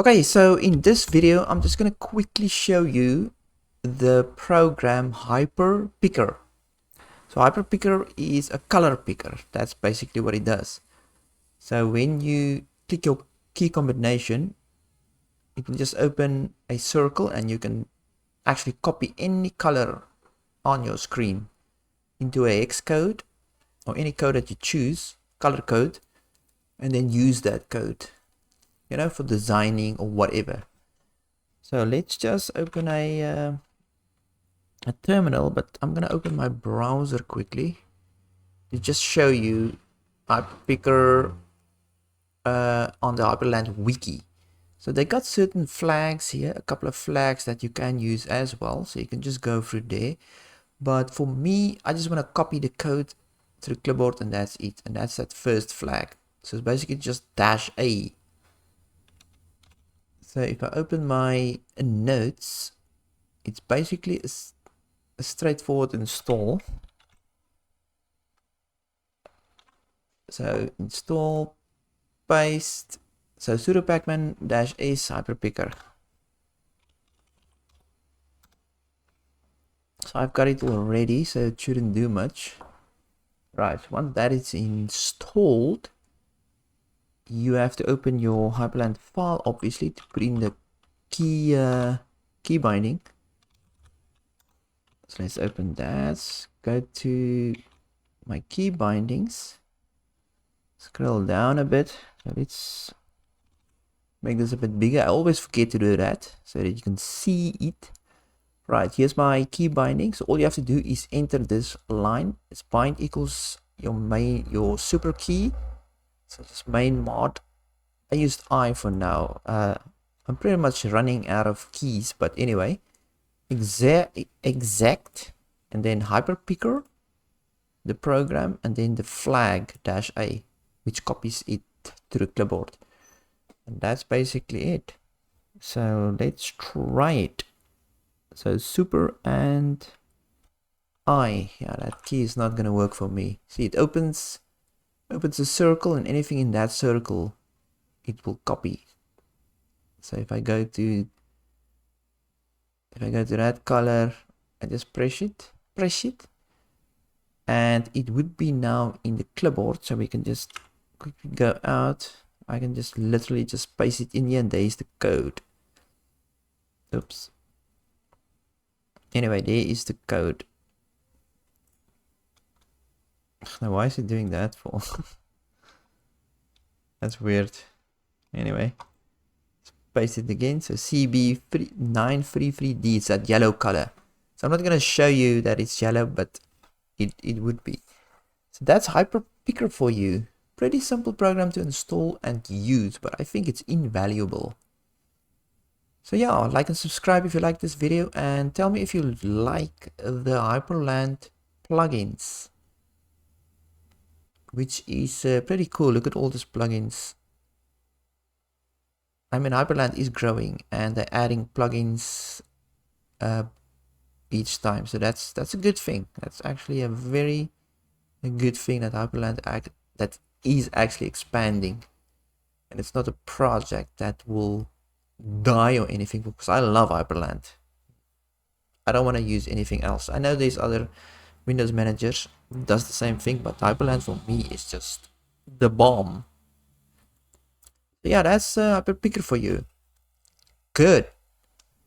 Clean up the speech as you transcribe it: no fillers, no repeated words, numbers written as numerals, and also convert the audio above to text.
Okay, so in this video, I'm just going to quickly show you the program Hyprpicker. So Hyprpicker is a color picker. That's basically what it does. So when you click your key combination, it will just open a circle and you can actually copy any color on your screen into a hex code or any code that you choose, color code, and then use that code, you know, for designing or whatever. So let's just open a terminal, but I'm gonna open my browser quickly to just show you Hyprpicker on the Hyprland wiki. So they got certain flags here, a couple of flags that you can use as well, so you can just go through there. But for me, I just want to copy the code through clipboard, and that's it. And that's that first flag. So it's basically just -A. So if I open my notes, it's basically a straightforward install. So install, paste, so sudo pacman -s Hyprpicker. So I've got it already, so it shouldn't do much. Right, once that is installed, you have to open your Hyprland file, obviously, to put in the key binding. So let's open that. Go to my key bindings. Scroll down a bit. So let's make this a bit bigger. I always forget to do that so that you can see it. Right, here's my key binding. So all you have to do is enter this line. It's bind equals your super key. So just main mod. I used I for now. I'm pretty much running out of keys, but anyway, exec, and then Hyprpicker, the program, and then the flag -A, which copies it to the clipboard. And that's basically it. So let's try it. So super and I. Yeah, that key is not gonna work for me. See, it opens a circle, and anything in that circle it will copy. So if I go to that color, I just press it, and it would be now in the clipboard. So we can just quickly go out. I can just literally just paste it in here, and there's the code. Oops. Anyway, there is the code. Now, why is it doing that for? That's weird. Anyway, let's paste it again. So CB933D, it's that yellow color. So I'm not going to show you that it's yellow, but it would be. So that's Hyprpicker for you. Pretty simple program to install and use, but I think it's invaluable. So yeah, like and subscribe if you like this video, and tell me if you like the Hyprland plugins, which is pretty cool. Look at all these plugins. I mean, Hyprland is growing and they're adding plugins each time, so that's a good thing. That's actually a good thing that Hyprland that is actually expanding, and it's not a project that will die or anything, because I love Hyprland. I don't want to use anything else. I know there's other Windows managers does the same thing, but Hyprland for me is just the bomb. So yeah, that's Hyprpicker for you. Good.